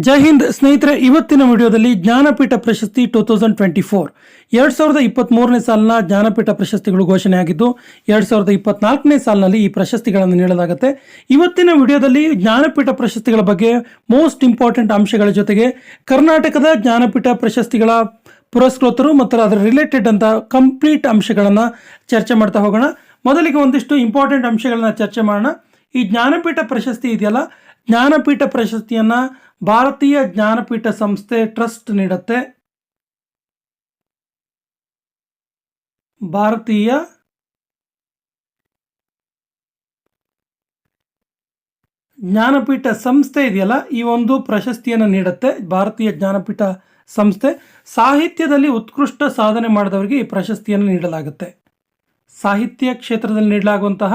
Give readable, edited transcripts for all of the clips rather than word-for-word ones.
ಜೈ ಹಿಂದ್ ಸ್ನೇಹಿತರೆ, ಇವತ್ತಿನ ವಿಡಿಯೋದಲ್ಲಿ ಜ್ಞಾನಪೀಠ ಪ್ರಶಸ್ತಿ 2024 2023ನೇ ಸಾಲಿನ ಜ್ಞಾನಪೀಠ ಪ್ರಶಸ್ತಿಗಳು ಘೋಷಣೆಯಾಗಿದ್ದು 2024ನೇ ಸಾಲಿನಲ್ಲಿ ಈ ಪ್ರಶಸ್ತಿಗಳನ್ನು ನೀಡಲಾಗುತ್ತೆ. ಇವತ್ತಿನ ವಿಡಿಯೋದಲ್ಲಿ ಜ್ಞಾನಪೀಠ ಪ್ರಶಸ್ತಿಗಳ ಬಗ್ಗೆ ಮೋಸ್ಟ್ ಇಂಪಾರ್ಟೆಂಟ್ ಅಂಶಗಳ ಜೊತೆಗೆ ಕರ್ನಾಟಕದ ಜ್ಞಾನಪೀಠ ಪ್ರಶಸ್ತಿಗಳ ಪುರಸ್ಕೃತರು ಮತ್ತು ಅದರ ರಿಲೇಟೆಡ್ ಅಂತ ಕಂಪ್ಲೀಟ್ ಅಂಶಗಳನ್ನು ಚರ್ಚೆ ಮಾಡ್ತಾ ಹೋಗೋಣ. ಮೊದಲಿಗೆ ಒಂದಿಷ್ಟು ಇಂಪಾರ್ಟೆಂಟ್ ಅಂಶಗಳನ್ನ ಚರ್ಚೆ ಮಾಡೋಣ. ಈ ಜ್ಞಾನಪೀಠ ಪ್ರಶಸ್ತಿ ಇದೆಯಲ್ಲ, ಜ್ಞಾನಪೀಠ ಪ್ರಶಸ್ತಿಯನ್ನು ಭಾರತೀಯ ಜ್ಞಾನಪೀಠ ಸಂಸ್ಥೆ ಟ್ರಸ್ಟ್ ನೀಡುತ್ತೆ. ಭಾರತೀಯ ಜ್ಞಾನಪೀಠ ಸಂಸ್ಥೆ ಇದೆಯಲ್ಲ, ಈ ಒಂದು ಪ್ರಶಸ್ತಿಯನ್ನು ನೀಡುತ್ತೆ. ಭಾರತೀಯ ಜ್ಞಾನಪೀಠ ಸಂಸ್ಥೆ ಸಾಹಿತ್ಯದಲ್ಲಿ ಉತ್ಕೃಷ್ಟ ಸಾಧನೆ ಮಾಡಿದವರಿಗೆ ಈ ಪ್ರಶಸ್ತಿಯನ್ನು ನೀಡಲಾಗುತ್ತೆ. ಸಾಹಿತ್ಯ ಕ್ಷೇತ್ರದಲ್ಲಿ ನೀಡಲಾಗುವಂತಹ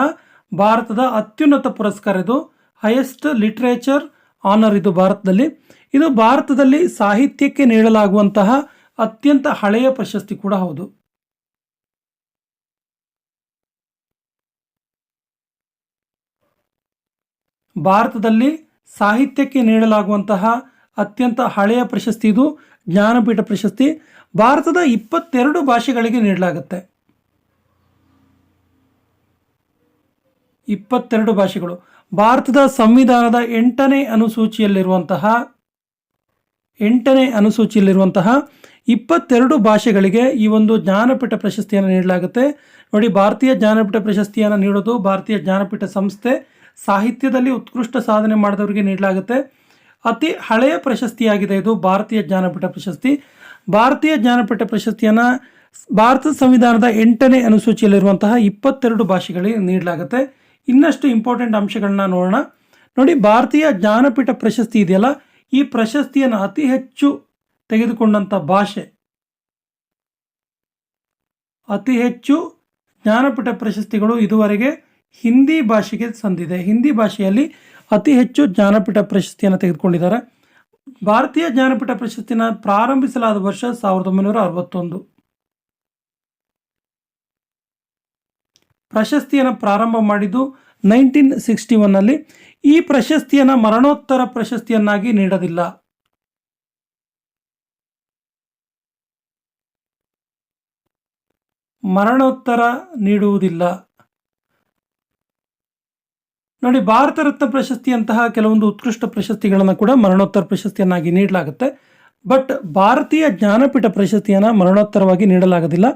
ಭಾರತದ ಅತ್ಯುನ್ನತ ಪುರಸ್ಕಾರ ಇದು. ಹೈಯೆಸ್ಟ್ ಲಿಟ್ರೇಚರ್ ಆನರ್ ಇದು ಭಾರತದಲ್ಲಿ. ಇದು ಭಾರತದಲ್ಲಿ ಸಾಹಿತ್ಯಕ್ಕೆ ನೀಡಲಾಗುವಂತಹ ಅತ್ಯಂತ ಹಳೆಯ ಪ್ರಶಸ್ತಿ ಕೂಡ ಹೌದು. ಭಾರತದಲ್ಲಿ ಸಾಹಿತ್ಯಕ್ಕೆ ನೀಡಲಾಗುವಂತಹ ಅತ್ಯಂತ ಹಳೆಯ ಪ್ರಶಸ್ತಿ ಇದು ಜ್ಞಾನಪೀಠ ಪ್ರಶಸ್ತಿ. ಭಾರತದ 22 ಭಾಷೆಗಳಿಗೆ ನೀಡಲಾಗುತ್ತೆ. 22 ಭಾಷೆಗಳು. ಭಾರತದ ಸಂವಿಧಾನದ 8ನೇ ಅನುಸೂಚಿಯಲ್ಲಿರುವಂತಹ 22 ಭಾಷೆಗಳಿಗೆ ಈ ಒಂದು ಜ್ಞಾನಪೀಠ ಪ್ರಶಸ್ತಿಯನ್ನು ನೀಡಲಾಗುತ್ತೆ. ನೋಡಿ, ಭಾರತೀಯ ಜ್ಞಾನಪೀಠ ಪ್ರಶಸ್ತಿಯನ್ನು ನೀಡೋದು ಭಾರತೀಯ ಜ್ಞಾನಪೀಠ ಸಂಸ್ಥೆ. ಸಾಹಿತ್ಯದಲ್ಲಿ ಉತ್ಕೃಷ್ಟ ಸಾಧನೆ ಮಾಡಿದವರಿಗೆ ನೀಡಲಾಗುತ್ತೆ. ಅತಿ ಹಳೆಯ ಪ್ರಶಸ್ತಿಯಾಗಿದೆ ಇದು ಭಾರತೀಯ ಜ್ಞಾನಪೀಠ ಪ್ರಶಸ್ತಿ. ಭಾರತೀಯ ಜ್ಞಾನಪೀಠ ಪ್ರಶಸ್ತಿಯನ್ನು ಭಾರತದ ಸಂವಿಧಾನದ 8ನೇ ಅನುಸೂಚಿಯಲ್ಲಿರುವಂತಹ 22 ಭಾಷೆಗಳಿಗೆ ನೀಡಲಾಗುತ್ತೆ. ಇನ್ನಷ್ಟು ಇಂಪಾರ್ಟೆಂಟ್ ಅಂಶಗಳನ್ನ ನೋಡೋಣ. ನೋಡಿ, ಭಾರತೀಯ ಜ್ಞಾನಪೀಠ ಪ್ರಶಸ್ತಿ ಇದೆಯಲ್ಲ, ಈ ಪ್ರಶಸ್ತಿಯನ್ನು ಅತಿ ಹೆಚ್ಚು ತೆಗೆದುಕೊಂಡಂಥ ಭಾಷೆ, ಅತಿ ಹೆಚ್ಚು ಜ್ಞಾನಪೀಠ ಪ್ರಶಸ್ತಿಗಳು ಇದುವರೆಗೆ ಹಿಂದಿ ಭಾಷೆಗೆ ಸಂದಿದೆ. ಹಿಂದಿ ಭಾಷೆಯಲ್ಲಿ ಅತಿ ಹೆಚ್ಚು ಜ್ಞಾನಪೀಠ ಪ್ರಶಸ್ತಿಯನ್ನು ತೆಗೆದುಕೊಂಡಿದ್ದಾರೆ. ಭಾರತೀಯ ಜ್ಞಾನಪೀಠ ಪ್ರಶಸ್ತಿನ ಪ್ರಾರಂಭಿಸಲಾದ ವರ್ಷ 1961. ಪ್ರಶಸ್ತಿಯನ್ನು ಪ್ರಾರಂಭ ಮಾಡಿದ್ದು 1961ನಲ್ಲಿ. ಈ ಪ್ರಶಸ್ತಿಯನ್ನು ಮರಣೋತ್ತರ ಪ್ರಶಸ್ತಿಯನ್ನಾಗಿ ನೀಡೋದಿಲ್ಲ. ಮರಣೋತ್ತರ ನೀಡುವುದಿಲ್ಲ. ನೋಡಿ, ಭಾರತ ರತ್ನ ಪ್ರಶಸ್ತಿಯಂತಹ ಕೆಲವೊಂದು ಉತ್ಕೃಷ್ಟ ಪ್ರಶಸ್ತಿಗಳನ್ನು ಕೂಡ ಮರಣೋತ್ತರ ಪ್ರಶಸ್ತಿಯನ್ನಾಗಿ ನೀಡಲಾಗುತ್ತೆ. ಬಟ್ ಭಾರತೀಯ ಜ್ಞಾನಪೀಠ ಪ್ರಶಸ್ತಿಯನ್ನು ಮರಣೋತ್ತರವಾಗಿ ನೀಡಲಾಗೋದಿಲ್ಲ.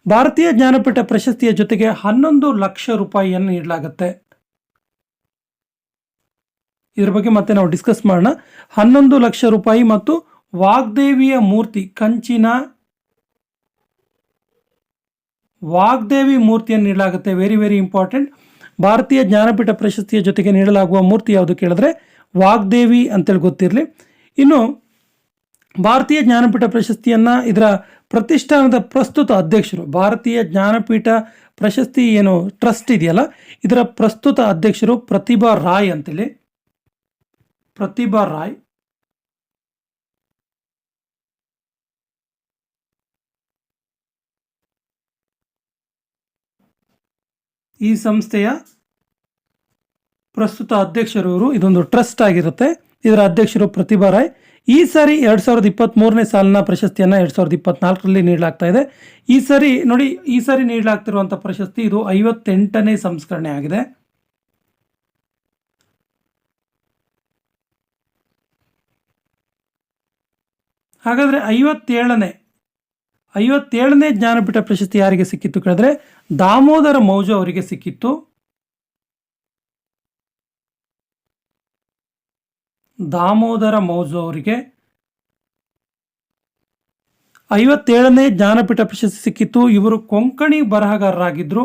ಭಾರತೀಯ ಜ್ಞಾನಪೀಠ ಪ್ರಶಸ್ತಿಯ ಜೊತೆಗೆ 11 ಲಕ್ಷ ರೂಪಾಯಿಯನ್ನು ನೀಡಲಾಗುತ್ತೆ. ಇದರ ಬಗ್ಗೆ ಮತ್ತೆ ನಾವು ಡಿಸ್ಕಸ್ ಮಾಡೋಣ. 11 ಲಕ್ಷ ರೂಪಾಯಿ ಮತ್ತು ವಾಗ್ದೇವಿಯ ಮೂರ್ತಿ, ಕಂಚಿನ ವಾಗ್ದೇವಿ ಮೂರ್ತಿಯನ್ನು ನೀಡಲಾಗುತ್ತೆ. Very very important. Bharatiya Jnanpith ಪ್ರಶಸ್ತಿಯ ಜೊತೆಗೆ ನೀಡಲಾಗುವ ಮೂರ್ತಿ ಯಾವುದು ಕೇಳಿದ್ರೆ ವಾಗ್ದೇವಿ ಅಂತೇಳಿ ಗೊತ್ತಿರಲಿ. ಇನ್ನು ಭಾರತೀಯ ಜ್ಞಾನಪೀಠ ಪ್ರಶಸ್ತಿಯನ್ನು ಇದರ ಪ್ರತಿಷ್ಠಾನದ ಪ್ರಸ್ತುತ ಅಧ್ಯಕ್ಷರು, ಭಾರತೀಯ ಜ್ಞಾನಪೀಠ ಪ್ರಶಸ್ತಿ ಏನು ಟ್ರಸ್ಟ್ ಇದೆಯಲ್ಲ, ಇದರ ಪ್ರಸ್ತುತ ಅಧ್ಯಕ್ಷರು ಪ್ರತಿಭಾ ರಾಯ್ ಅಂತೇಳಿ. ಪ್ರತಿಭಾ ರಾಯ್ ಈ ಸಂಸ್ಥೆಯ ಪ್ರಸ್ತುತ ಅಧ್ಯಕ್ಷರು ಇವರು. ಇದೊಂದು ಟ್ರಸ್ಟ್ ಆಗಿರುತ್ತೆ. ಇದರ ಅಧ್ಯಕ್ಷರು ಪ್ರತಿಭಾ ರಾಯ್. ಈ ಸಾರಿ 2023ನೇ ಸಾಲಿನ ಪ್ರಶಸ್ತಿಯನ್ನು 2024ರಲ್ಲಿ ನೀಡಲಾಗ್ತಾ ಇದೆ. ಈ ಸಾರಿ ನೀಡಲಾಗ್ತಿರುವಂಥ ಪ್ರಶಸ್ತಿ ಇದು 58ನೇ ಸಂಸ್ಕರಣೆ ಆಗಿದೆ. ಹಾಗಾದರೆ 57ನೇ ಜ್ಞಾನಪೀಠ ಪ್ರಶಸ್ತಿ ಯಾರಿಗೆ ಸಿಕ್ಕಿತ್ತು ಕೇಳಿದ್ರೆ ದಾಮೋದರ ಮೌಜು ಅವರಿಗೆ ಸಿಕ್ಕಿತ್ತು. ದಾಮೋದರ ಮೌಜು ಅವರಿಗೆ 57ನೇ ಜ್ಞಾನಪೀಠ ಪ್ರಶಸ್ತಿ ಸಿಕ್ಕಿತ್ತು. ಇವರು ಕೊಂಕಣಿ ಬರಹಗಾರರಾಗಿದ್ರು.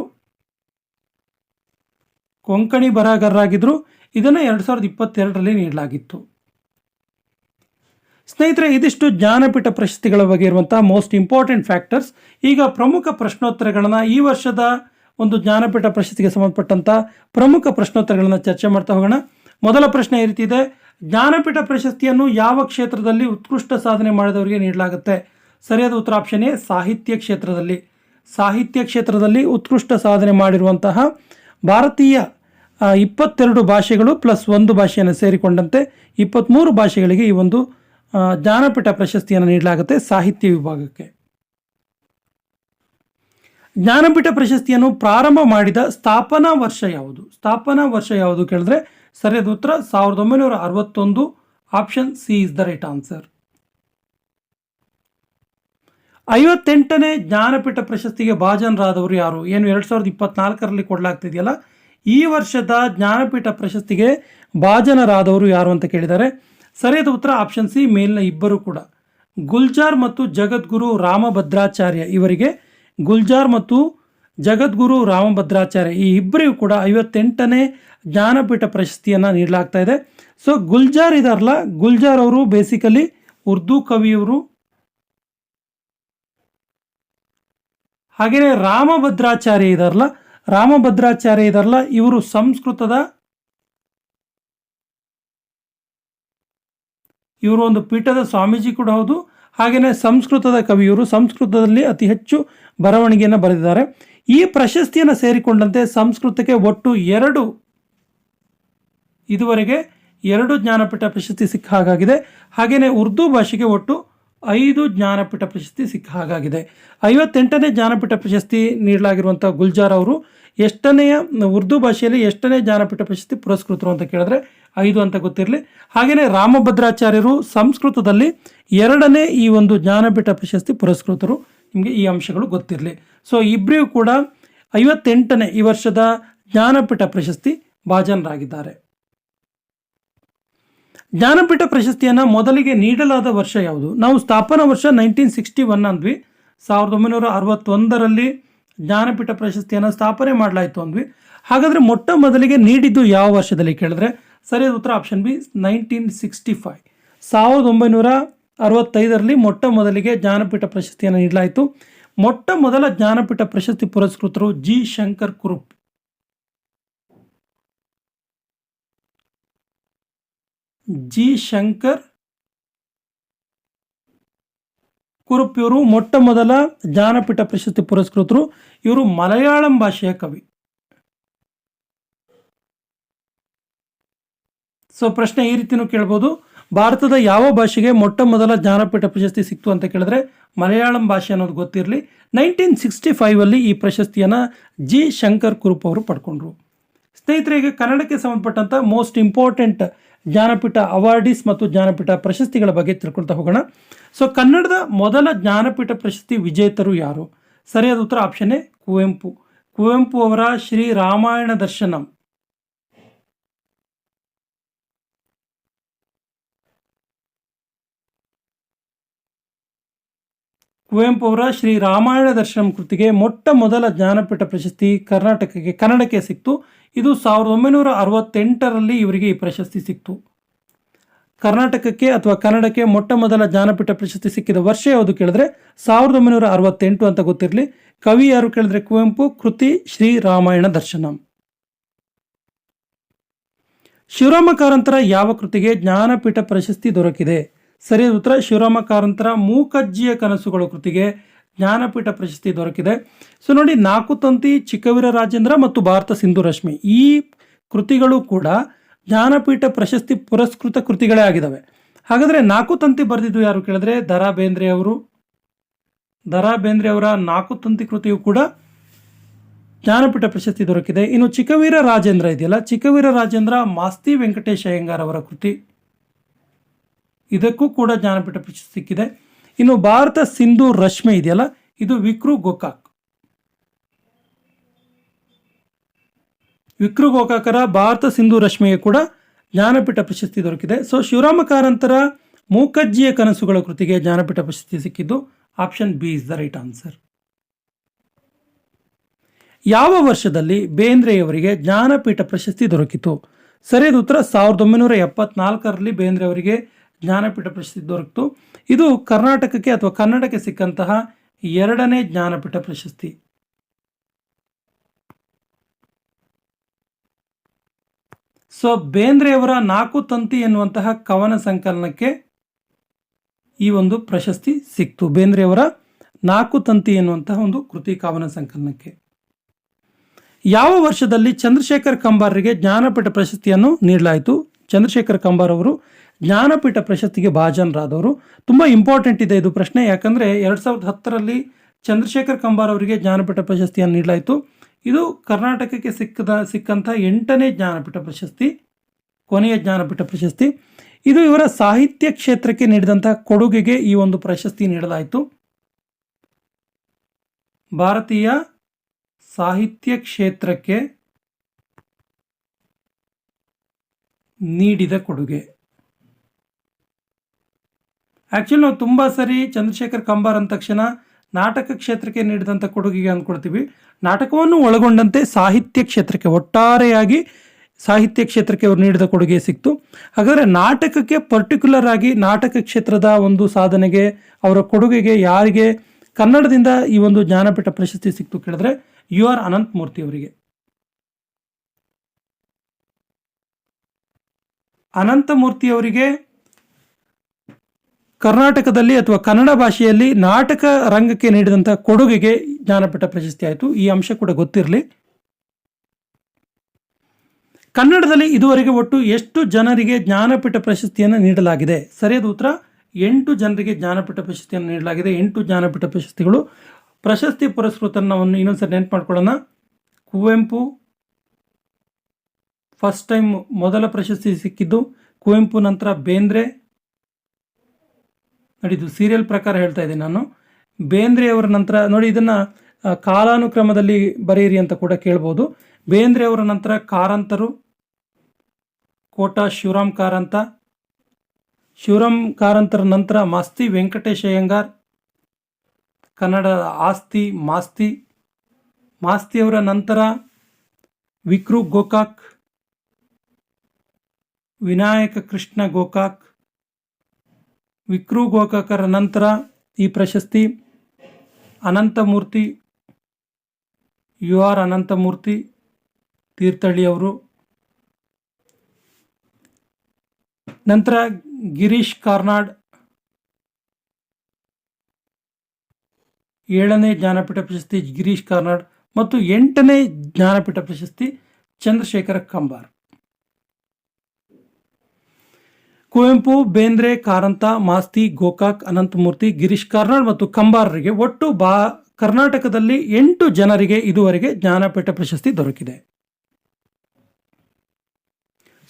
ಇದನ್ನು 2022ರಲ್ಲಿ ನೀಡಲಾಗಿತ್ತು. ಸ್ನೇಹಿತರೆ, ಇದಿಷ್ಟು ಜ್ಞಾನಪೀಠ ಪ್ರಶಸ್ತಿಗಳ ಬಗ್ಗೆ ಇರುವಂತಹ ಮೋಸ್ಟ್ ಇಂಪಾರ್ಟೆಂಟ್ ಫ್ಯಾಕ್ಟರ್ಸ್. ಈಗ ಪ್ರಮುಖ ಪ್ರಶ್ನೋತ್ತರಗಳನ್ನು, ಈ ವರ್ಷದ ಒಂದು ಜ್ಞಾನಪೀಠ ಪ್ರಶಸ್ತಿಗೆ ಸಂಬಂಧಪಟ್ಟಂಥ ಪ್ರಮುಖ ಪ್ರಶ್ನೋತ್ತರಗಳನ್ನು ಚರ್ಚೆ ಮಾಡ್ತಾ ಹೋಗೋಣ. ಮೊದಲ ಪ್ರಶ್ನೆ ಈ ರೀತಿ ಇದೆ: ಜ್ಞಾನಪೀಠ ಪ್ರಶಸ್ತಿಯನ್ನು ಯಾವ ಕ್ಷೇತ್ರದಲ್ಲಿ ಉತ್ಕೃಷ್ಟ ಸಾಧನೆ ಮಾಡಿದವರಿಗೆ ನೀಡಲಾಗುತ್ತೆ? ಸರಿಯಾದ ಉತ್ತರ ಆಪ್ಷನ್ ಎ, ಸಾಹಿತ್ಯ ಕ್ಷೇತ್ರದಲ್ಲಿ. ಸಾಹಿತ್ಯ ಕ್ಷೇತ್ರದಲ್ಲಿ ಉತ್ಕೃಷ್ಟ ಸಾಧನೆ ಮಾಡಿರುವಂತಹ ಭಾರತೀಯ 22 ಭಾಷೆಗಳು ಪ್ಲಸ್ ಒಂದು ಭಾಷೆಯನ್ನು ಸೇರಿಕೊಂಡಂತೆ 23 ಭಾಷೆಗಳಿಗೆ ಈ ಒಂದು ಜ್ಞಾನಪೀಠ ಪ್ರಶಸ್ತಿಯನ್ನು ನೀಡಲಾಗುತ್ತೆ ಸಾಹಿತ್ಯ ವಿಭಾಗಕ್ಕೆ. ಜ್ಞಾನಪೀಠ ಪ್ರಶಸ್ತಿಯನ್ನು ಪ್ರಾರಂಭ ಮಾಡಿದ ಸ್ಥಾಪನಾ ವರ್ಷ ಯಾವುದು? ಸ್ಥಾಪನಾ ವರ್ಷ ಯಾವುದು ಕೇಳಿದ್ರೆ ಸರಿಯಾದ ಉತ್ತರ 1961. Option C is the right answer. 58ನೇ ಜ್ಞಾನಪೀಠ ಪ್ರಶಸ್ತಿಗೆ ಭಾಜನರಾದವರು ಯಾರು? ಏನು 2024ರಲ್ಲಿ ಕೊಡಲಾಗ್ತಿದೆಯಲ್ಲ, ಈ ವರ್ಷದ ಜ್ಞಾನಪೀಠ ಪ್ರಶಸ್ತಿಗೆ ಭಾಜನರಾದವರು ಯಾರು ಅಂತ ಕೇಳಿದ್ದಾರೆ. ಸರಿಯಾದ ಉತ್ತರ ಆಪ್ಷನ್ ಸಿ, ಮೇಲಿನ ಇಬ್ಬರು ಕೂಡ. ಗುಲ್ಜಾರ್ ಮತ್ತು ಜಗದ್ಗುರು ರಾಮಭದ್ರಾಚಾರ್ಯ ಇವರಿಗೆ, ಗುಲ್ಜಾರ್ ಮತ್ತು ಜಗದ್ಗುರು ರಾಮಭದ್ರಾಚಾರ್ಯ ಈ ಇಬ್ಬರಿಗೂ ಕೂಡ 58ನೇ ಜ್ಞಾನಪೀಠ ಪ್ರಶಸ್ತಿಯನ್ನು ನೀಡಲಾಗ್ತಾ ಇದೆ. ಸೊ ಗುಲ್ಜಾರ್ ಇದಾರಲ್ಲ, ಗುಲ್ಜಾರ್ ಅವರು ಬೇಸಿಕಲಿ ಉರ್ದು ಕವಿಯವರು. ಹಾಗೆಯೇ ರಾಮಭದ್ರಾಚಾರ್ಯ ಇದಾರಲ್ಲ, ಇವರು ಇವರು ಒಂದು ಪೀಠದ ಸ್ವಾಮೀಜಿ ಕೂಡ ಹೌದು. ಹಾಗೆಯೇ ಸಂಸ್ಕೃತದ ಕವಿಯವರು, ಸಂಸ್ಕೃತದಲ್ಲಿ ಅತಿ ಹೆಚ್ಚು ಬರವಣಿಗೆಯನ್ನು ಬರೆದಿದ್ದಾರೆ. ಈ ಪ್ರಶಸ್ತಿಯನ್ನು ಸೇರಿಕೊಂಡಂತೆ ಸಂಸ್ಕೃತಕ್ಕೆ ಒಟ್ಟು ಇದುವರೆಗೆ 2 ಜ್ಞಾನಪೀಠ ಪ್ರಶಸ್ತಿ ಸಿಕ್ಕ ಹಾಗಾಗಿದೆ. ಹಾಗೆಯೇ ಉರ್ದು ಭಾಷೆಗೆ ಒಟ್ಟು 5 ಜ್ಞಾನಪೀಠ ಪ್ರಶಸ್ತಿ ಸಿಕ್ಕ ಹಾಗಾಗಿದೆ. 58ನೇ ಜ್ಞಾನಪೀಠ ಪ್ರಶಸ್ತಿ ನೀಡಲಾಗಿರುವಂಥ ಗುಲ್ಜಾರ್ ಅವರು ಉರ್ದು ಭಾಷೆಯಲ್ಲಿ ಎಷ್ಟನೇ ಜ್ಞಾನಪೀಠ ಪ್ರಶಸ್ತಿ ಪುರಸ್ಕೃತರು ಅಂತ ಕೇಳಿದ್ರೆ 5 ಅಂತ ಗೊತ್ತಿರಲಿ. ಹಾಗೆಯೇ ರಾಮಭದ್ರಾಚಾರ್ಯರು ಸಂಸ್ಕೃತದಲ್ಲಿ 2ನೇ ಈ ಒಂದು ಜ್ಞಾನಪೀಠ ಪ್ರಶಸ್ತಿ ಪುರಸ್ಕೃತರು. ನಿಮಗೆ ಈ ಅಂಶಗಳು ಗೊತ್ತಿರಲಿ. ಸೊ ಇಬ್ಬರಿಗೂ ಕೂಡ 58ನೇ ಈ ವರ್ಷದ ಜ್ಞಾನಪೀಠ ಪ್ರಶಸ್ತಿ ಭಾಜನರಾಗಿದ್ದಾರೆ. ಜ್ಞಾನಪೀಠ ಪ್ರಶಸ್ತಿಯನ್ನು ಮೊದಲಿಗೆ ನೀಡಲಾದ ವರ್ಷ ಯಾವುದು? ನಾವು ಸ್ಥಾಪನಾ ವರ್ಷ 1961 ಅಂದ್ವಿ. 1961ರಲ್ಲಿ ಜ್ಞಾನಪೀಠ ಪ್ರಶಸ್ತಿಯನ್ನು ಸ್ಥಾಪನೆ ಮಾಡಲಾಯಿತು ಅಂದ್ವಿ. ಹಾಗಾದರೆ ಮೊಟ್ಟ ಮೊದಲಿಗೆ ನೀಡಿದ್ದು ಯಾವ ವರ್ಷದಲ್ಲಿ ಕೇಳಿದ್ರೆ ಸರಿಯಾದ ಉತ್ತರ ಆಪ್ಷನ್ ಬಿ, 1965. 1965ರಲ್ಲಿ ಮೊಟ್ಟ ಮೊದಲಿಗೆ ಜ್ಞಾನಪೀಠ ಪ್ರಶಸ್ತಿಯನ್ನು ನೀಡಲಾಯಿತು. ಮೊಟ್ಟ ಮೊದಲ ಜ್ಞಾನಪೀಠ ಪ್ರಶಸ್ತಿ ಪುರಸ್ಕೃತರು ಜಿ ಶಂಕರ್ ಕುರುಪ್. ಜಿ ಶಂಕರ್ ಕುರುಪ್ ಇವರು ಮೊಟ್ಟ ಮೊದಲ ಜ್ಞಾನಪೀಠ ಪ್ರಶಸ್ತಿ ಪುರಸ್ಕೃತರು. ಇವರು ಮಲಯಾಳಂ ಭಾಷೆಯ ಕವಿ. ಸೊ ಪ್ರಶ್ನೆ ಈ ರೀತಿನೂ ಕೇಳ್ಬೋದು, ಭಾರತದ ಯಾವ ಭಾಷೆಗೆ ಮೊಟ್ಟ ಮೊದಲ ಜ್ಞಾನಪೀಠ ಪ್ರಶಸ್ತಿ ಸಿಕ್ತು ಅಂತ ಕೇಳಿದ್ರೆ ಮಲಯಾಳಂ ಭಾಷೆ ಅನ್ನೋದು ಗೊತ್ತಿರಲಿ. 1965ಅಲ್ಲಿ ಈ ಪ್ರಶಸ್ತಿಯನ್ನು ಜಿ ಶಂಕರ್ ಕುರುಪ್ ಅವರು ಪಡ್ಕೊಂಡ್ರು. ಸ್ನೇಹಿತರಿಗೆ ಕನ್ನಡಕ್ಕೆ ಸಂಬಂಧಪಟ್ಟಂಥ ಮೋಸ್ಟ್ ಇಂಪಾರ್ಟೆಂಟ್ ಜ್ಞಾನಪೀಠ ಅವಾರ್ಡೀಸ್ ಮತ್ತು ಜ್ಞಾನಪೀಠ ಪ್ರಶಸ್ತಿಗಳ ಬಗ್ಗೆ ತಿಳ್ಕೊಳ್ತಾ ಹೋಗೋಣ. ಸೊ ಕನ್ನಡದ ಮೊದಲ ಜ್ಞಾನಪೀಠ ಪ್ರಶಸ್ತಿ ವಿಜೇತರು ಯಾರು? ಸರಿಯಾದ ಉತ್ತರ ಆಪ್ಷನ್ ಎ, ಕುವೆಂಪು. ಕುವೆಂಪು ಅವರ ಶ್ರೀ ರಾಮಾಯಣ ದರ್ಶನಂ. ಕುವೆಂಪು ಅವರ ಶ್ರೀ ರಾಮಾಯಣ ದರ್ಶನಂ ಕೃತಿಗೆ ಮೊಟ್ಟ ಮೊದಲ ಜ್ಞಾನಪೀಠ ಪ್ರಶಸ್ತಿ ಕನ್ನಡಕ್ಕೆ ಸಿಕ್ತು. ಇದು 1968ರಲ್ಲಿ ಇವರಿಗೆ ಈ ಪ್ರಶಸ್ತಿ ಸಿಕ್ತು. ಕರ್ನಾಟಕಕ್ಕೆ ಅಥವಾ ಕನ್ನಡಕ್ಕೆ ಮೊಟ್ಟ ಮೊದಲ ಜ್ಞಾನಪೀಠ ಪ್ರಶಸ್ತಿ ಸಿಕ್ಕಿದ ವರ್ಷ ಯಾವುದು ಕೇಳಿದ್ರೆ 1968 ಅಂತ ಗೊತ್ತಿರಲಿ. ಕವಿ ಯಾರು ಕೇಳಿದ್ರೆ ಕುವೆಂಪು. ಕೃತಿ ಶ್ರೀ ರಾಮಾಯಣ ದರ್ಶನಂ. ಶಿವರಾಮ ಕಾರಂತರ ಯಾವ ಕೃತಿಗೆ ಜ್ಞಾನಪೀಠ ಪ್ರಶಸ್ತಿ ದೊರಕಿದೆ? ಸರಿಯಾದ ಉತ್ತರ ಶಿವರಾಮ ಕಾರಂತರ ಮೂಕಜ್ಜಿಯ ಕನಸುಗಳು ಕೃತಿಗೆ ಜ್ಞಾನಪೀಠ ಪ್ರಶಸ್ತಿ ದೊರಕಿದೆ. ಸೊ ನೋಡಿ, 4 ತಂತಿ, ಚಿಕ್ಕವೀರ ರಾಜೇಂದ್ರ ಮತ್ತು ಭಾರತ ಸಿಂಧು ರಶ್ಮಿ ಈ ಕೃತಿಗಳು ಕೂಡ ಜ್ಞಾನಪೀಠ ಪ್ರಶಸ್ತಿ ಪುರಸ್ಕೃತ ಕೃತಿಗಳೇ ಆಗಿದ್ದಾವೆ. ಹಾಗಾದರೆ 4 ತಂತಿ ಬರೆದಿದ್ದು ಯಾರು ಕೇಳಿದ್ರೆ ದ ರಾ ಬೇಂದ್ರೆ ಅವರು. ದ ರಾ ಬೇಂದ್ರೆ ಅವರ 4 ತಂತಿ ಕೃತಿಯು ಕೂಡ ಜ್ಞಾನಪೀಠ ಪ್ರಶಸ್ತಿ ದೊರಕಿದೆ. ಇನ್ನು ಚಿಕ್ಕವೀರ ರಾಜೇಂದ್ರ ಇದೆಯಲ್ಲ, ಚಿಕ್ಕವೀರ ರಾಜೇಂದ್ರ ಮಾಸ್ತಿ ವೆಂಕಟೇಶ್ ಅಯ್ಯಂಗಾರ್ ಅವರ ಕೃತಿ, ಇದಕ್ಕೂ ಕೂಡ ಜ್ಞಾನಪೀಠ ಪ್ರಶಸ್ತಿ ಸಿಕ್ಕಿದೆ. ಇನ್ನು ಭಾರತ ಸಿಂಧು ರಶ್ಮಿ ಇದೆಯಲ್ಲ, ಇದು ವಿಕ್ರು ಗೋಕಾಕ್. ವಿಕ್ರು ಗೋಕಾಕರ ಭಾರತ ಸಿಂಧು ರಶ್ಮಿಗೆ ಕೂಡ ಜ್ಞಾನಪೀಠ ಪ್ರಶಸ್ತಿ ದೊರಕಿದೆ. ಸೊ ಶಿವರಾಮ ಕಾರಂತರ ಮೂಕಜ್ಜಿಯ ಕನಸುಗಳ ಕೃತಿಗೆ ಜ್ಞಾನಪೀಠ ಪ್ರಶಸ್ತಿ ಸಿಕ್ಕಿದ್ದು option B is the right answer. ಯಾವ ವರ್ಷದಲ್ಲಿ ಬೇಂದ್ರೆಯವರಿಗೆ ಜ್ಞಾನಪೀಠ ಪ್ರಶಸ್ತಿ ದೊರಕಿತು? ಸರಿಯಾದ ಉತ್ತರ 1974ರಲ್ಲಿ ಬೇಂದ್ರೆ ಅವರಿಗೆ ಜ್ಞಾನಪೀಠ ಪ್ರಶಸ್ತಿ ದೊರಕಿತು. ಇದು ಕರ್ನಾಟಕಕ್ಕೆ ಅಥವಾ ಕನ್ನಡಕ್ಕೆ ಸಿಕ್ಕಂತಹ 2ನೇ ಜ್ಞಾನಪೀಠ ಪ್ರಶಸ್ತಿ. ಸೊ ಬೇಂದ್ರೆಯವರ 4 ತಂತಿ ಎನ್ನುವಂತಹ ಕವನ ಸಂಕಲನಕ್ಕೆ ಈ ಒಂದು ಪ್ರಶಸ್ತಿ ಸಿಕ್ತು. ಬೇಂದ್ರೆಯವರ 4 ತಂತಿ ಎನ್ನುವಂತಹ ಒಂದು ಕೃತಿ ಕವನ ಸಂಕಲನಕ್ಕೆ. ಯಾವ ವರ್ಷದಲ್ಲಿ ಚಂದ್ರಶೇಖರ್ ಕಂಬಾರರಿಗೆ ಜ್ಞಾನಪೀಠ ಪ್ರಶಸ್ತಿಯನ್ನು ನೀಡಲಾಯಿತು? ಚಂದ್ರಶೇಖರ್ ಕಂಬಾರ್ ಅವರು ಜ್ಞಾನಪೀಠ ಪ್ರಶಸ್ತಿಗೆ ಭಾಜನರಾದವರು. ತುಂಬ ಇಂಪಾರ್ಟೆಂಟ್ ಇದೆ ಇದು ಪ್ರಶ್ನೆ, ಯಾಕಂದರೆ 2010ರಲ್ಲಿ ಚಂದ್ರಶೇಖರ್ ಕಂಬಾರ್ ಅವರಿಗೆ ಜ್ಞಾನಪೀಠ ಪ್ರಶಸ್ತಿಯನ್ನು ನೀಡಲಾಯಿತು. ಇದು ಕರ್ನಾಟಕಕ್ಕೆ ಸಿಕ್ಕಂಥ 8ನೇ ಜ್ಞಾನಪೀಠ ಪ್ರಶಸ್ತಿ, ಕೊನೆಯ ಜ್ಞಾನಪೀಠ ಪ್ರಶಸ್ತಿ. ಇದು ಇವರ ಸಾಹಿತ್ಯ ಕ್ಷೇತ್ರಕ್ಕೆ ನೀಡಿದಂಥ ಕೊಡುಗೆಗೆ ಈ ಒಂದು ಪ್ರಶಸ್ತಿ ನೀಡಲಾಯಿತು. ಭಾರತೀಯ ಸಾಹಿತ್ಯ ಕ್ಷೇತ್ರಕ್ಕೆ ನೀಡಿದ ಕೊಡುಗೆ. ಆ್ಯಕ್ಚುಲಿ ನಾವು ತುಂಬ ಸರಿ ಚಂದ್ರಶೇಖರ್ ಕಂಬಾರ್ ಅಂದ ತಕ್ಷಣ ನಾಟಕ ಕ್ಷೇತ್ರಕ್ಕೆ ನೀಡಿದಂಥ ಕೊಡುಗೆಗೆ ಅಂದ್ಕೊಳ್ತೀವಿ. ನಾಟಕವನ್ನು ಒಳಗೊಂಡಂತೆ ಸಾಹಿತ್ಯ ಕ್ಷೇತ್ರಕ್ಕೆ, ಒಟ್ಟಾರೆಯಾಗಿ ಸಾಹಿತ್ಯ ಕ್ಷೇತ್ರಕ್ಕೆ ಅವರು ನೀಡಿದ ಕೊಡುಗೆ ಸಿಕ್ತು. ಹಾಗಾದರೆ ನಾಟಕಕ್ಕೆ ಪರ್ಟಿಕ್ಯುಲರ್ ಆಗಿ ನಾಟಕ ಕ್ಷೇತ್ರದ ಒಂದು ಸಾಧನೆಗೆ, ಅವರ ಕೊಡುಗೆಗೆ ಯಾರಿಗೆ ಕನ್ನಡದಿಂದ ಈ ಒಂದು ಜ್ಞಾನಪೀಠ ಪ್ರಶಸ್ತಿ ಸಿಕ್ತು ಕೇಳಿದ್ರೆ UR ಅನಂತಮೂರ್ತಿ ಅವರಿಗೆ. ಅನಂತಮೂರ್ತಿ ಅವರಿಗೆ ಕರ್ನಾಟಕದಲ್ಲಿ ಅಥವಾ ಕನ್ನಡ ಭಾಷೆಯಲ್ಲಿ ನಾಟಕ ರಂಗಕ್ಕೆ ನೀಡಿದಂಥ ಕೊಡುಗೆಗೆ ಜ್ಞಾನಪೀಠ ಪ್ರಶಸ್ತಿ ಆಯಿತು. ಈ ಅಂಶ ಕೂಡ ಗೊತ್ತಿರಲಿ. ಕನ್ನಡದಲ್ಲಿ ಇದುವರೆಗೆ ಒಟ್ಟು ಎಷ್ಟು ಜನರಿಗೆ ಜ್ಞಾನಪೀಠ ಪ್ರಶಸ್ತಿಯನ್ನು ನೀಡಲಾಗಿದೆ? ಸರಿಯಾದ ಉತ್ತರ 8 ಜನರಿಗೆ ಜ್ಞಾನಪೀಠ ಪ್ರಶಸ್ತಿಯನ್ನು ನೀಡಲಾಗಿದೆ. 8 ಜ್ಞಾನಪೀಠ ಪ್ರಶಸ್ತಿಗಳು. ಪ್ರಶಸ್ತಿ ಪುರಸ್ಕೃತರನ್ನು ಇನ್ನೊಂದ್ಸರಿ ನೆನಪು ಮಾಡ್ಕೊಳ್ಳೋಣ. ಕುವೆಂಪು ಫಸ್ಟ್ ಟೈಮ್ ಮೊದಲ ಪ್ರಶಸ್ತಿ ಸಿಕ್ಕಿದ್ದು ಕುವೆಂಪು, ನಂತರ ಬೇಂದ್ರೆ. ನೋಡಿ, ಇದು ಸೀರಿಯಲ್ ಪ್ರಕಾರ ಹೇಳ್ತಾ ಇದ್ದೀನಿ ನಾನು. ಬೇಂದ್ರೆ ಅವರ ನಂತರ ನೋಡಿ, ಇದನ್ನು ಕಾಲಾನುಕ್ರಮದಲ್ಲಿ ಬರೆಯಿರಿ ಅಂತ ಕೂಡ ಕೇಳ್ಬೋದು. ಬೇಂದ್ರೆ ಅವರ ನಂತರ ಕಾರಂತರು, ಕೋಟ ಶಿವರಾಮ್ ಕಾರಂತ. ಶಿವರಾಮ್ ಕಾರಂತರ ನಂತರ ಮಾಸ್ತಿ ವೆಂಕಟೇಶ್ ಅಯ್ಯಂಗಾರ್, ಕನ್ನಡ ಆಸ್ತಿ ಮಾಸ್ತಿ. ಮಾಸ್ತಿಯವರ ನಂತರ ವಿಕ್ರು ಗೋಕಾಕ್, ವಿನಾಯಕ ಕೃಷ್ಣ ಗೋಕಾಕ್. ವಿಕ್ರು ಗೋಕಾಕರ ನಂತರ ಈ ಪ್ರಶಸ್ತಿ ಅನಂತಮೂರ್ತಿ, UR ಅನಂತಮೂರ್ತಿ ತೀರ್ಥಹಳ್ಳಿಯವರು. ನಂತರ ಗಿರೀಶ್ ಕಾರ್ನಾಡ್, 7ನೇ ಜ್ಞಾನಪೀಠ ಪ್ರಶಸ್ತಿ ಗಿರೀಶ್ ಕಾರ್ನಾಡ್. ಮತ್ತು 8ನೇ ಜ್ಞಾನಪೀಠ ಪ್ರಶಸ್ತಿ ಚಂದ್ರಶೇಖರ ಕಂಬಾರ್. ಕುವೆಂಪು, ಬೇಂದ್ರೆ, ಕಾರಂತ, ಮಾಸ್ತಿ, ಗೋಕಾಕ್, ಅನಂತಮೂರ್ತಿ, ಗಿರೀಶ್ ಕಾರ್ನಾಡ್ ಮತ್ತು ಕಂಬಾರರಿಗೆ ಒಟ್ಟು ಕರ್ನಾಟಕದಲ್ಲಿ 8 ಜನರಿಗೆ ಇದುವರೆಗೆ ಜ್ಞಾನಪೀಠ ಪ್ರಶಸ್ತಿ ದೊರಕಿದೆ.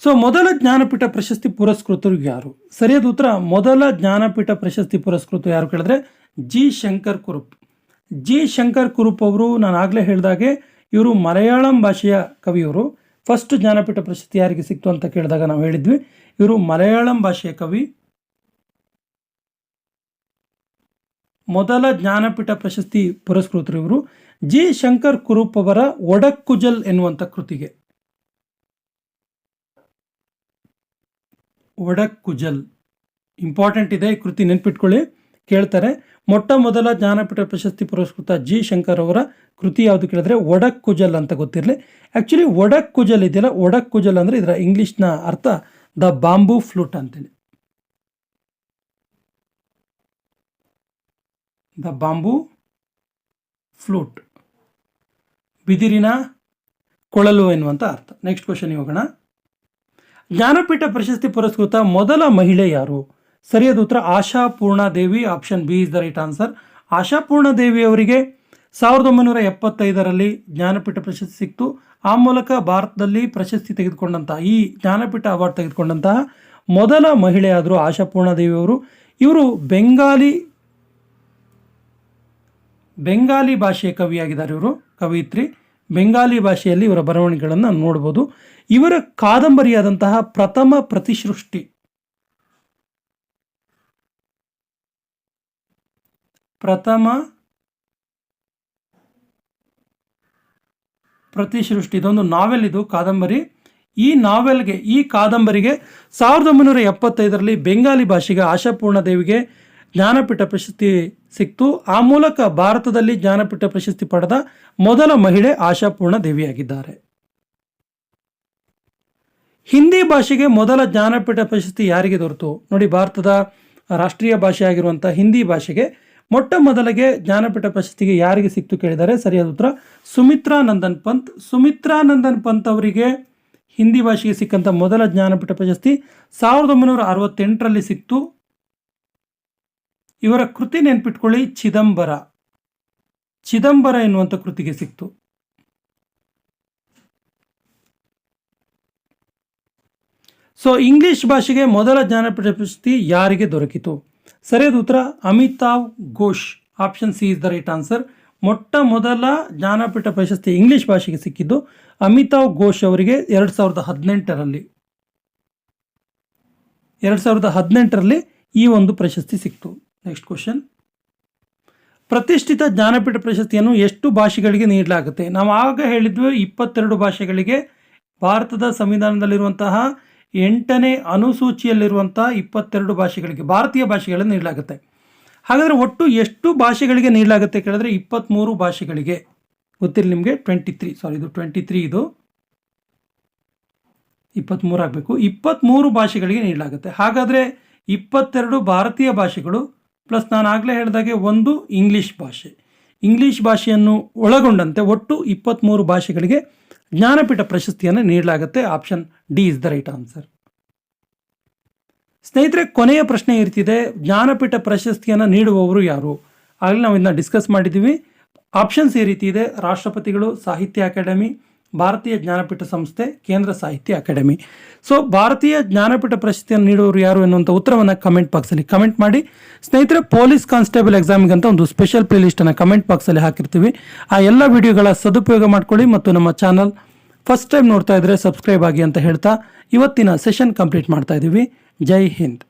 ಸೊ ಮೊದಲ ಜ್ಞಾನಪೀಠ ಪ್ರಶಸ್ತಿ ಪುರಸ್ಕೃತರು ಯಾರು? ಸರಿಯಾದ ಉತ್ತರ ಮೊದಲ ಜ್ಞಾನಪೀಠ ಪ್ರಶಸ್ತಿ ಪುರಸ್ಕೃತರು ಯಾರು ಕೇಳಿದ್ರೆ ಜಿ ಶಂಕರ್ ಕುರುಪ್. ಜಿ ಶಂಕರ್ ಕುರುಪ್ ಅವರು, ನಾನು ಆಗಲೇ ಹೇಳಿದಾಗೆ ಇವರು ಮಲಯಾಳಂ ಭಾಷೆಯ ಕವಿಯವರು. ಫಸ್ಟ್ ಜ್ಞಾನಪೀಠ ಪ್ರಶಸ್ತಿ ಯಾರಿಗೆ ಸಿಕ್ತು ಅಂತ ಕೇಳಿದಾಗ ನಾವು ಹೇಳಿದ್ವಿ ಇವರು ಮಲಯಾಳಂ ಭಾಷೆಯ ಕವಿ. ಮೊದಲ ಜ್ಞಾನಪೀಠ ಪ್ರಶಸ್ತಿ ಪುರಸ್ಕೃತರು ಇವರು. ಜಿ ಶಂಕರ್ ಕುರುಪ್ ಅವರ ಒಡಕ್ಕುಜಲ್ ಎನ್ನುವಂಥ ಕೃತಿಗೆ. ಒಡಕ್ಕುಜಲ್ ಇಂಪಾರ್ಟೆಂಟ್ ಇದೆ, ಈ ಕೃತಿ ನೆನ್ಪಿಟ್ಕೊಳ್ಳಿ, ಕೇಳ್ತಾರೆ. ಮೊಟ್ಟ ಮೊದಲ ಜ್ಞಾನಪೀಠ ಪ್ರಶಸ್ತಿ ಪುರಸ್ಕೃತ ಜಿ ಶಂಕರ್ ಅವರ ಕೃತಿ ಯಾವುದು ಕೇಳಿದ್ರೆ ಒಡಕ್ಕುಜಲ್ ಅಂತ ಗೊತ್ತಿರಲಿ. ಆ್ಯಕ್ಚುಲಿ ಒಡಕ್ಕುಜಲ್ ಇದೆಯಲ್ಲ, ಒಡಕ್ಕುಜಲ್ ಅಂದರೆ ಇದರ ಇಂಗ್ಲೀಷ್ನ ಅರ್ಥ ದ ಬಾಂಬೂ ಫ್ಲೂಟ್ ಅಂತೇಳಿ. ದ ಬಾಂಬೂ ಫ್ಲೂಟ್, ಬಿದಿರಿನ ಕೊಳಲು ಎನ್ನುವಂಥ ಅರ್ಥ. ನೆಕ್ಸ್ಟ್ ಕ್ವಶನ್ ಹೋಗೋಣ. ಜ್ಞಾನಪೀಠ ಪ್ರಶಸ್ತಿ ಪುರಸ್ಕೃತ ಮೊದಲ ಮಹಿಳೆ ಯಾರು? ಸರಿಯಾದ ಉತ್ತರ Ashapurna Devi. Option B is the right answer. Ashapurna Devi ಅವರಿಗೆ 1975ರಲ್ಲಿ ಜ್ಞಾನಪೀಠ ಪ್ರಶಸ್ತಿ ಸಿಕ್ತು. ಆ ಮೂಲಕ ಭಾರತದಲ್ಲಿ ಪ್ರಶಸ್ತಿ ತೆಗೆದುಕೊಂಡಂತಹ, ಈ ಜ್ಞಾನಪೀಠ ಅವಾರ್ಡ್ ತೆಗೆದುಕೊಂಡಂತಹ ಮೊದಲ ಮಹಿಳೆ ಆದರು ಆಶಾಪೂರ್ಣ ದೇವಿ ಅವರು. ಇವರು ಬೆಂಗಾಲಿ ಭಾಷೆಯ ಕವಿಯಾಗಿದ್ದಾರೆ. ಇವರು ಕವಿಯಿತ್ರಿ. ಬೆಂಗಾಲಿ ಭಾಷೆಯಲ್ಲಿ ಇವರ ಬರವಣಿಗೆಗಳನ್ನು ನೋಡ್ಬೋದು. ಇವರ ಕಾದಂಬರಿಯಾದಂತಹ ಪ್ರಥಮ ಪ್ರತಿಸೃಷ್ಟಿ, ಇದೊಂದು ನಾವೆಲ್, ಇದು ಕಾದಂಬರಿ. ಈ ಕಾದಂಬರಿಗೆ 1975ರಲ್ಲಿ ಬೆಂಗಾಲಿ ಭಾಷೆಗೆ ಆಶಾಪೂರ್ಣ ದೇವಿಗೆ ಜ್ಞಾನಪೀಠ ಪ್ರಶಸ್ತಿ ಸಿಕ್ತು. ಆ ಮೂಲಕ ಭಾರತದಲ್ಲಿ ಜ್ಞಾನಪೀಠ ಪ್ರಶಸ್ತಿ ಪಡೆದ ಮೊದಲ ಮಹಿಳೆ ಆಶಾಪೂರ್ಣ ದೇವಿಯಾಗಿದ್ದಾರೆ. ಹಿಂದಿ ಭಾಷೆಗೆ ಮೊದಲ ಜ್ಞಾನಪೀಠ ಪ್ರಶಸ್ತಿ ಯಾರಿಗೆ ದೊರೆತು? ನೋಡಿ, ಭಾರತದ ರಾಷ್ಟ್ರೀಯ ಭಾಷೆ ಆಗಿರುವಂಥ ಹಿಂದಿ ಭಾಷೆಗೆ ಮೊಟ್ಟ ಮೊದಲಿಗೆ ಜ್ಞಾನಪೀಠ ಪ್ರಶಸ್ತಿಗೆ ಯಾರಿಗೆ ಸಿಕ್ತು ಕೇಳಿದರೆ ಸರಿಯಾದ ಉತ್ತರ ಸುಮಿತ್ರಾ ನಂದನ್ ಪಂತ್. ಸುಮಿತ್ರಾ ನಂದನ್ ಪಂತ್ ಅವರಿಗೆ ಹಿಂದಿ ಭಾಷೆಗೆ ಸಿಕ್ಕಂಥ ಮೊದಲ ಜ್ಞಾನಪೀಠ ಪ್ರಶಸ್ತಿ 1968ರಲ್ಲಿ ಸಿಕ್ತು. ಇವರ ಕೃತಿ ನೆನ್ಪಿಟ್ಕೊಳ್ಳಿ, ಚಿದಂಬರ. ಚಿದಂಬರ ಎನ್ನುವಂಥ ಕೃತಿಗೆ ಸಿಕ್ತು. ಸೊ ಇಂಗ್ಲಿಷ್ ಭಾಷೆಗೆ ಮೊದಲ ಜ್ಞಾನಪೀಠ ಪ್ರಶಸ್ತಿ ಯಾರಿಗೆ ದೊರಕಿತು? ಸರಿಯಾದ ಉತ್ತರ Amitav Ghosh. Option C is the right answer. ಮೊಟ್ಟ ಮೊದಲ ಜ್ಞಾನಪೀಠ ಪ್ರಶಸ್ತಿ ಇಂಗ್ಲಿಷ್ ಭಾಷೆಗೆ ಸಿಕ್ಕಿದ್ದು ಅಮಿತಾವ್ ಘೋಷ್ ಅವರಿಗೆ 2018ರಲ್ಲಿ ಈ ಒಂದು ಪ್ರಶಸ್ತಿ ಸಿಕ್ತು. ನೆಕ್ಸ್ಟ್ ಕ್ವಶನ್, ಪ್ರತಿಷ್ಠಿತ ಜ್ಞಾನಪೀಠ ಪ್ರಶಸ್ತಿಯನ್ನು ಎಷ್ಟು ಭಾಷೆಗಳಿಗೆ ನೀಡಲಾಗುತ್ತೆ? ನಾವು ಆಗ ಹೇಳಿದ್ವಿ 22 ಭಾಷೆಗಳಿಗೆ. ಭಾರತದ ಸಂವಿಧಾನದಲ್ಲಿರುವಂತಹ 8ನೇ ಅನುಸೂಚಿಯಲ್ಲಿರುವಂಥ 22 ಭಾಷೆಗಳಿಗೆ, ಭಾರತೀಯ ಭಾಷೆಗಳನ್ನು ನೀಡಲಾಗುತ್ತೆ. ಹಾಗಾದರೆ ಒಟ್ಟು ಎಷ್ಟು ಭಾಷೆಗಳಿಗೆ ನೀಡಲಾಗುತ್ತೆ ಕೇಳಿದ್ರೆ 23 ಭಾಷೆಗಳಿಗೆ. ಗೊತ್ತಿರಲಿ ನಿಮಗೆ, 23 ಇದು 23 ಆಗಬೇಕು. 23 ಭಾಷೆಗಳಿಗೆ ನೀಡಲಾಗುತ್ತೆ. ಹಾಗಾದರೆ 22 ಭಾರತೀಯ ಭಾಷೆಗಳು ಪ್ಲಸ್ ನಾನು ಆಗಲೇ ಹೇಳಿದಾಗೆ ಒಂದು ಇಂಗ್ಲಿಷ್ ಭಾಷೆಯನ್ನು ಒಳಗೊಂಡಂತೆ ಒಟ್ಟು 23 ಭಾಷೆಗಳಿಗೆ ಜ್ಞಾನಪೀಠ ಪ್ರಶಸ್ತಿಯನ್ನು ನೀಡಲಾಗುತ್ತೆ. Option D is the right answer. ಸ್ನೇಹಿತರೆ, ಕೊನೆಯ ಪ್ರಶ್ನೆ ಇರ್ತಿದೆ, ಜ್ಞಾನಪೀಠ ಪ್ರಶಸ್ತಿಯನ್ನು ನೀಡುವವರು ಯಾರು? ಆಗಲೇ ನಾವು ಇದನ್ನ ಡಿಸ್ಕಸ್ ಮಾಡಿದ್ದೀವಿ. ಆಪ್ಷನ್ಸ್ ಈ ರೀತಿ ಇದೆ: ರಾಷ್ಟ್ರಪತಿಗಳು, ಸಾಹಿತ್ಯ ಅಕಾಡೆಮಿ, ಭಾರತೀಯ ಜ್ಞಾನಪೀಠ ಸಂಸ್ಥೆ, ಕೇಂದ್ರ ಸಾಹಿತ್ಯ ಅಕಾಡೆಮಿ. ಸೊ ಭಾರತೀಯ ಜ್ಞಾನಪೀಠ ಪ್ರಶಸ್ತಿಯನ್ನು ನೀಡುವವರು ಯಾರು ಎನ್ನುವಂಥ ಉತ್ತರವನ್ನು ಕಮೆಂಟ್ ಬಾಕ್ಸಲ್ಲಿ ಕಮೆಂಟ್ ಮಾಡಿ. ಸ್ನೇಹಿತರೆ, ಪೊಲೀಸ್ ಕಾನ್ಸ್ಟೇಬಲ್ ಎಕ್ಸಾಮಿಗಂತ ಒಂದು ಸ್ಪೆಷಲ್ ಪ್ಲೇಲಿಸ್ಟನ್ನು ಕಮೆಂಟ್ ಬಾಕ್ಸಲ್ಲಿ ಹಾಕಿರ್ತೀವಿ. ಆ ಎಲ್ಲ ವಿಡಿಯೋಗಳ ಸದುಪಯೋಗ ಮಾಡ್ಕೊಳ್ಳಿ ಮತ್ತು ನಮ್ಮ ಚಾನಲ್ ಫಸ್ಟ್ ಟೈಮ್ ನೋಡ್ತಾ ಇದ್ರೆ ಸಬ್ಸ್ಕ್ರೈಬ್ ಆಗಿ ಅಂತ ಹೇಳ್ತಾ ಇವತ್ತಿನ ಸೆಷನ್ ಕಂಪ್ಲೀಟ್ ಮಾಡ್ತಾ ಇದ್ದೀವಿ. ಜೈ ಹಿಂದ್.